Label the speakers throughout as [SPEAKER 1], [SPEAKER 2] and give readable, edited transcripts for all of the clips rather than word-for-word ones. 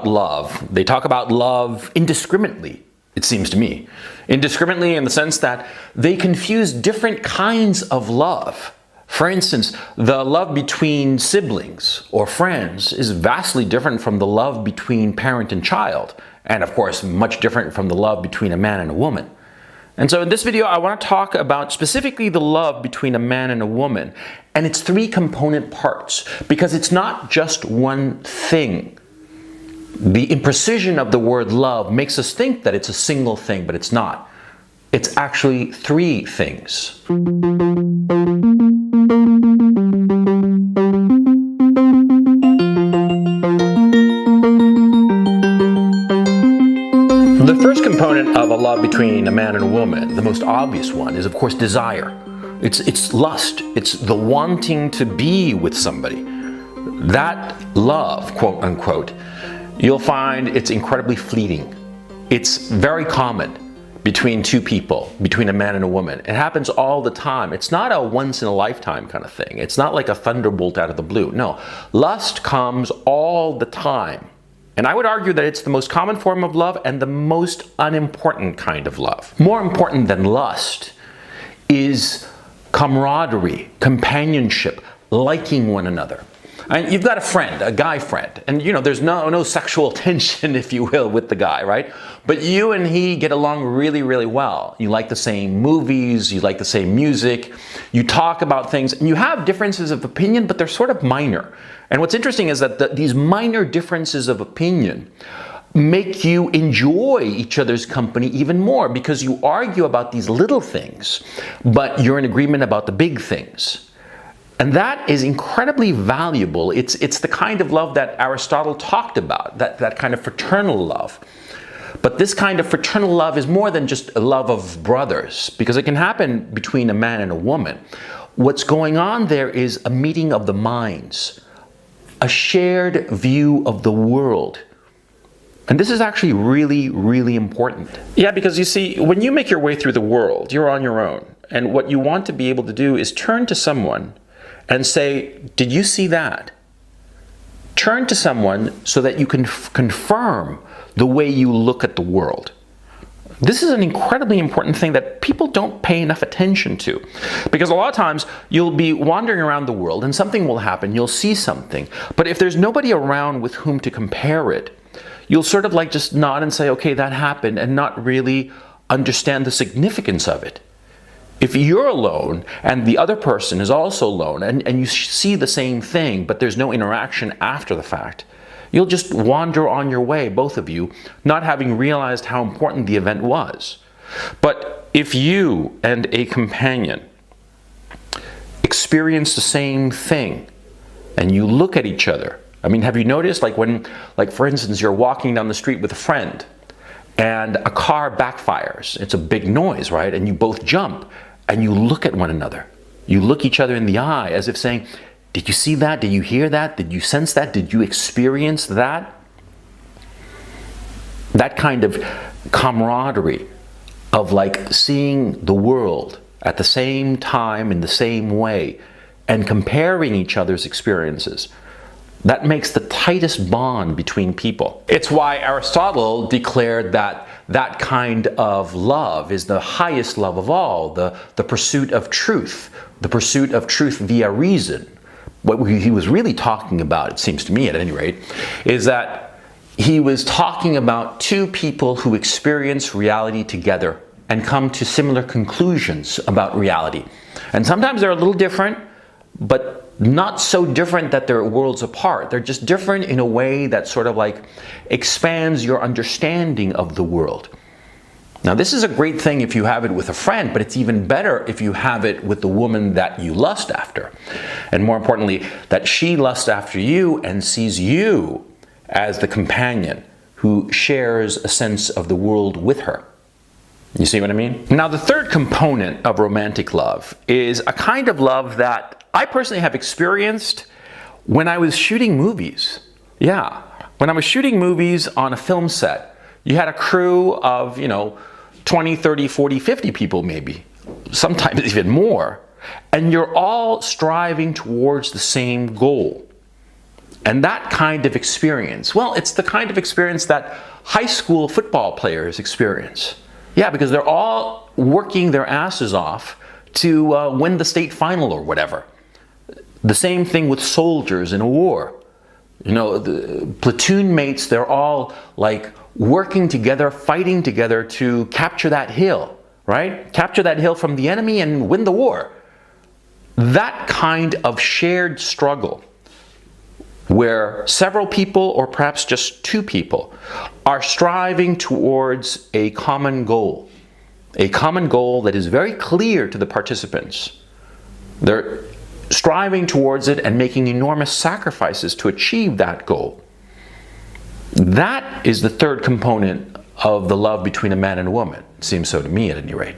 [SPEAKER 1] love. They talk about love indiscriminately, it seems to me. Indiscriminately in the sense that they confuse different kinds of love. For instance, the love between siblings or friends is vastly different from the love between parent and child, and of course much different from the love between a man and a woman. And so in this video I want to talk about specifically the love between a man and a woman and its three component parts, because it's not just one thing. The imprecision of the word love makes us think that it's a single thing, but it's not. It's actually three things. The first component of a love between a man and a woman, the most obvious one, is of course desire. It's lust. It's the wanting to be with somebody. That love, quote unquote, you'll find it's incredibly fleeting. It's very common between two people, between a man and a woman. It happens all the time. It's not a once in a lifetime kind of thing. It's not like a thunderbolt out of the blue. No, lust comes all the time. And I would argue that it's the most common form of love and the most unimportant kind of love. More important than lust is camaraderie, companionship, liking one another. And you've got a friend, a guy friend, and you know, there's no sexual tension, if you will, with the guy, right? But you and he get along really, really well. You like the same movies, you like the same music, you talk about things, and you have differences of opinion, but they're sort of minor. And what's interesting is that these minor differences of opinion make you enjoy each other's company even more, because you argue about these little things, but you're in agreement about the big things. And that is incredibly valuable. It's the kind of love that Aristotle talked about, that kind of fraternal love. But this kind of fraternal love is more than just a love of brothers, because it can happen between a man and a woman. What's going on there is a meeting of the minds, a shared view of the world. And this is actually really, really important. Yeah, because you see, when you make your way through the world, you're on your own. And what you want to be able to do is turn to someone and say, did you see that? Turn to someone so that you can confirm the way you look at the world. This is an incredibly important thing that people don't pay enough attention to. Because a lot of times you'll be wandering around the world and something will happen, you'll see something. But if there's nobody around with whom to compare it, you'll sort of like just nod and say, okay, that happened, and not really understand the significance of it. If you're alone and the other person is also alone and you see the same thing, but there's no interaction after the fact, you'll just wander on your way, both of you, not having realized how important the event was. But if you and a companion experience the same thing and you look at each other, I mean, have you noticed, like for instance, you're walking down the street with a friend and a car backfires. It's a big noise, right? And you both jump. And you look at one another. You look each other in the eye as if saying, did you see that? Did you hear that? Did you sense that? Did you experience that? That kind of camaraderie of like seeing the world at the same time in the same way and comparing each other's experiences. That makes the tightest bond between people. It's why Aristotle declared that that kind of love is the highest love of all, the pursuit of truth via reason. What he was really talking about, it seems to me at any rate, is that he was talking about two people who experience reality together and come to similar conclusions about reality. And sometimes they're a little different, but not so different that they're worlds apart. They're just different in a way that sort of like expands your understanding of the world. Now, this is a great thing if you have it with a friend, but it's even better if you have it with the woman that you lust after. And more importantly, that she lusts after you and sees you as the companion who shares a sense of the world with her. You see what I mean? Now, the third component of romantic love is a kind of love that I personally have experienced when I was shooting movies. Yeah, when I was shooting movies on a film set, you had a crew of, 20, 30, 40, 50 people maybe, sometimes even more, and you're all striving towards the same goal. And that kind of experience, well, it's the kind of experience that high school football players experience. Yeah, because they're all working their asses off to win the state final or whatever. The same thing with soldiers in a war. You know, the platoon mates, they're all like working together, fighting together to capture that hill, right? Capture that hill from the enemy and win the war. That kind of shared struggle, where several people, or perhaps just two people, are striving towards a common goal that is very clear to the participants. They're striving towards it and making enormous sacrifices to achieve that goal. That is the third component of the love between a man and a woman. It seems so to me, at any rate.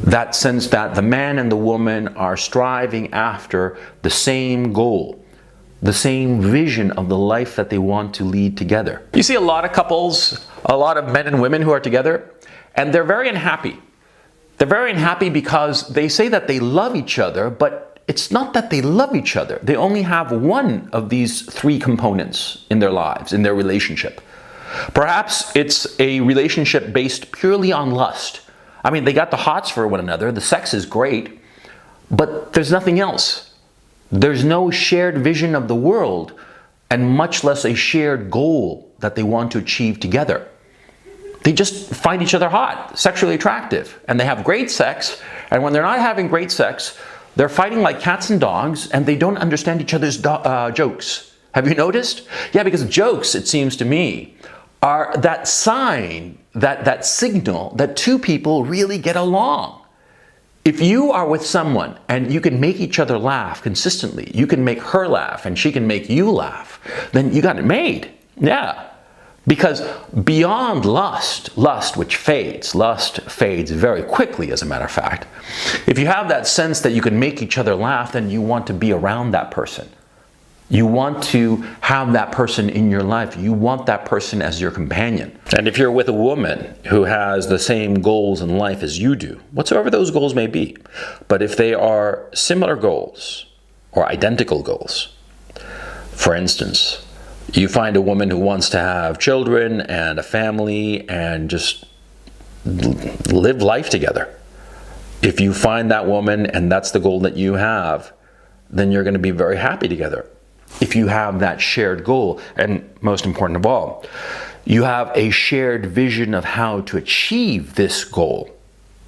[SPEAKER 1] That sense that the man and the woman are striving after the same goal, the same vision of the life that they want to lead together. You see a lot of couples, a lot of men and women who are together, and they're very unhappy. They're very unhappy because they say that they love each other, but it's not that they love each other. They only have one of these three components in their lives, in their relationship. Perhaps it's a relationship based purely on lust. I mean, they got the hots for one another, the sex is great, but there's nothing else. There's no shared vision of the world, and much less a shared goal that they want to achieve together. They just find each other hot, sexually attractive, and they have great sex, and when they're not having great sex, they're fighting like cats and dogs, and they don't understand each other's jokes. Have you noticed? Yeah, because jokes, it seems to me, are that sign, that signal that two people really get along. If you are with someone and you can make each other laugh consistently, you can make her laugh and she can make you laugh, then you got it made. Yeah. Because beyond lust which fades, lust fades very quickly, as a matter of fact. If you have that sense that you can make each other laugh, then you want to be around that person. You want to have that person in your life. You want that person as your companion. And if you're with a woman who has the same goals in life as you do, whatsoever those goals may be, but if they are similar goals or identical goals, for instance, you find a woman who wants to have children and a family and just live life together. If you find that woman and that's the goal that you have, then you're going to be very happy together. If you have that shared goal, and most important of all, you have a shared vision of how to achieve this goal,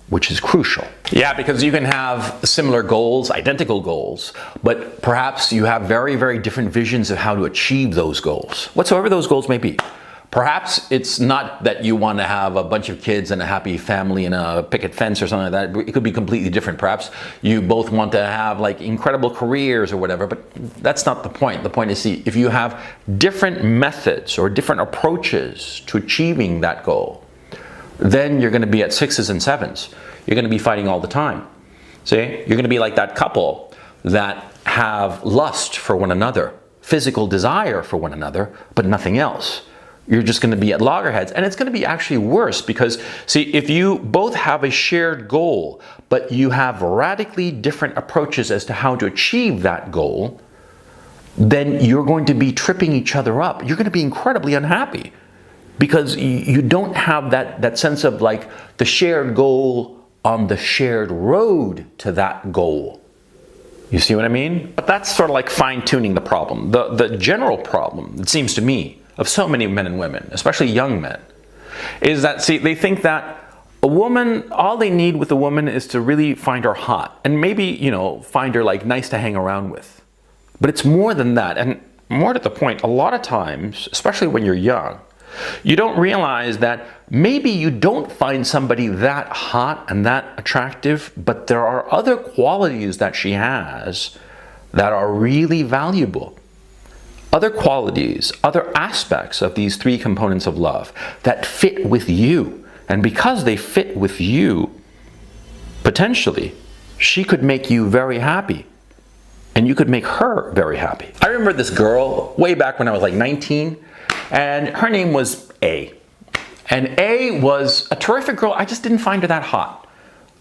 [SPEAKER 1] which is crucial. Yeah, because you can have similar goals, identical goals, but perhaps you have very, very different visions of how to achieve those goals, whatsoever those goals may be. Perhaps it's not that you want to have a bunch of kids and a happy family and a picket fence or something like that. It could be completely different. Perhaps you both want to have like incredible careers or whatever, but that's not the point. The point is, see, if you have different methods or different approaches to achieving that goal, then you're going to be at 6s and 7s. You're going to be fighting all the time. See, you're going to be like that couple that have lust for one another, physical desire for one another, but nothing else. You're just going to be at loggerheads, and it's going to be actually worse because, see, if you both have a shared goal, but you have radically different approaches as to how to achieve that goal, then you're going to be tripping each other up. You're going to be incredibly unhappy because you don't have that sense of like the shared goal on the shared road to that goal. You see what I mean? But that's sort of like fine-tuning the problem. The general problem, it seems to me, of so many men and women, especially young men, is that, see, they think that a woman, all they need with a woman is to really find her hot and maybe, you know, find her like nice to hang around with. But it's more than that, and more to the point, a lot of times, especially when you're young, you don't realize that maybe you don't find somebody that hot and that attractive, but there are other qualities that she has that are really valuable. Other qualities, other aspects of these three components of love that fit with you. And because they fit with you, potentially, she could make you very happy. And you could make her very happy. I remember this girl way back when I was like 19, and her name was A. And A was a terrific girl. I just didn't find her that hot.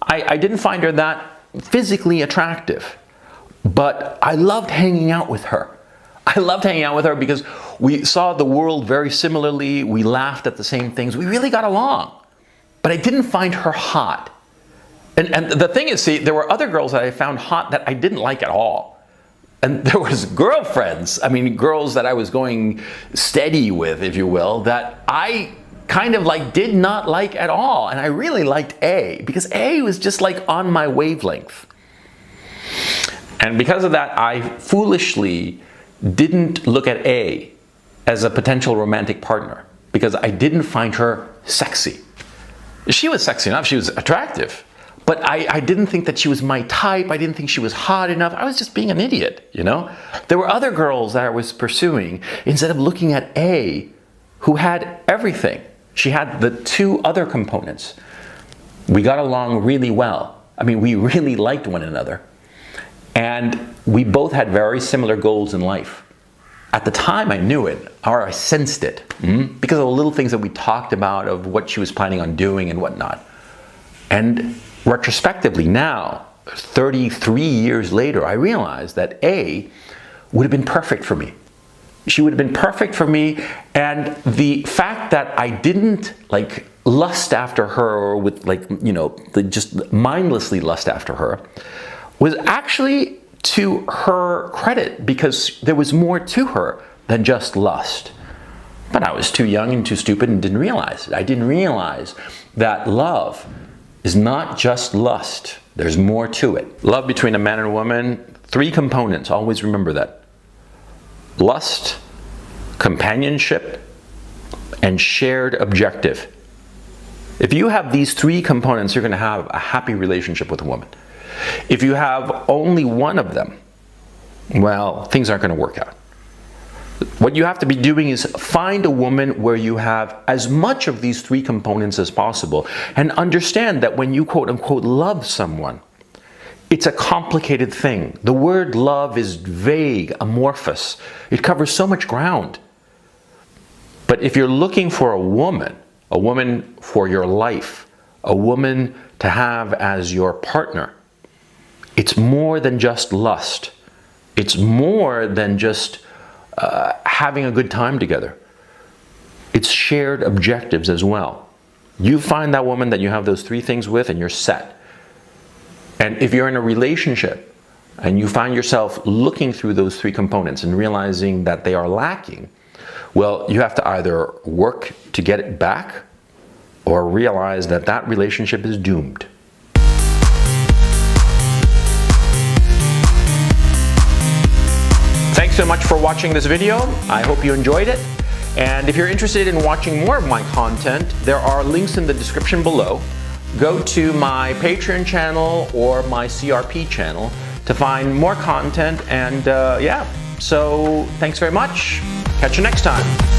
[SPEAKER 1] I didn't find her that physically attractive. But I loved hanging out with her. I loved hanging out with her because we saw the world very similarly. We laughed at the same things. We really got along. But I didn't find her hot. And the thing is, see, there were other girls that I found hot that I didn't like at all. And there was girlfriends, I mean, girls that I was going steady with, if you will, that I kind of like did not like at all. And I really liked A, because A was just like on my wavelength. And because of that, I foolishly didn't look at A as a potential romantic partner, because I didn't find her sexy. She was sexy enough, she was attractive, but I didn't think that she was my type. I didn't think she was hot enough. I was just being an idiot, you know? There were other girls that I was pursuing, instead of looking at A, who had everything. She had the two other components. We got along really well. I mean, we really liked one another. And we both had very similar goals in life. At the time, I knew it, or I sensed it, because of the little things that we talked about of what she was planning on doing and whatnot. And retrospectively now, 33 years later, I realized that A would have been perfect for me. She would have been perfect for me, and the fact that I didn't like lust after her with like, you know, just mindlessly lust after her was actually to her credit, because there was more to her than just lust. But I was too young and too stupid and didn't realize it. I didn't realize that love is not just lust. There's more to it. Love between a man and a woman, 3 components. Always remember that. Lust, companionship, and shared objective. If you have these 3 components, you're going to have a happy relationship with a woman. If you have only one of them, well, things aren't going to work out. What you have to be doing is find a woman where you have as much of these 3 components as possible, and understand that when you quote unquote love someone, it's a complicated thing. The word love is vague, amorphous. It covers so much ground. But if you're looking for a woman for your life, a woman to have as your partner, it's more than just lust. It's more than just having a good time together. It's shared objectives as well. You find that woman that you have those 3 things with, and you're set. And if you're in a relationship and you find yourself looking through those 3 components and realizing that they are lacking, well, you have to either work to get it back or realize that that relationship is doomed. Thanks so much for watching this video. I hope you enjoyed it. And if you're interested in watching more of my content, there are links in the description below. Go to my Patreon channel or my CRP channel to find more content. And yeah, so thanks very much. Catch you next time.